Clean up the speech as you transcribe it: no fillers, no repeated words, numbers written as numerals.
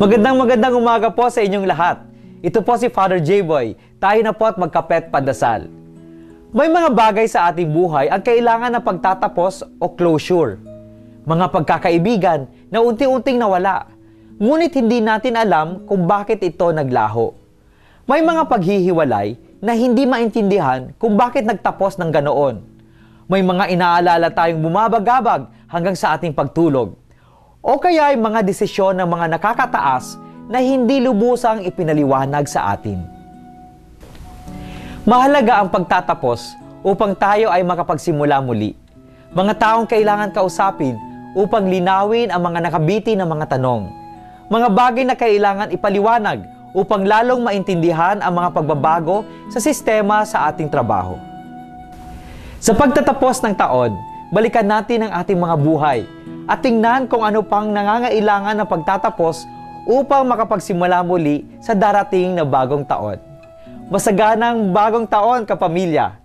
Magandang umaga po sa inyong lahat. Ito po si Father J-Boy. Tayo na po at magkapet pandasal. May mga bagay sa ating buhay ang kailangan ng pagtatapos o closure. Mga pagkakaibigan na unti-unting nawala. Ngunit hindi natin alam kung bakit ito naglaho. May mga paghihiwalay na hindi maintindihan kung bakit nagtapos ng ganoon. May mga inaalala tayong bumabagabag hanggang sa ating pagtulog. O kaya ay mga desisyon ng mga nakakataas na hindi lubusang ipinaliwanag sa atin. Mahalaga ang pagtatapos upang tayo ay makapagsimula muli. Mga taong kailangan kausapin upang linawin ang mga nakabiti na mga tanong. Mga bagay na kailangan ipaliwanag upang lalong maintindihan ang mga pagbabago sa sistema sa ating trabaho. Sa pagtatapos ng taon, balikan natin ang ating mga buhay at tingnan kung ano pang nangangailangan ng pagtatapos upang makapagsimula muli sa darating na bagong taon. Masaganang bagong taon, kapamilya!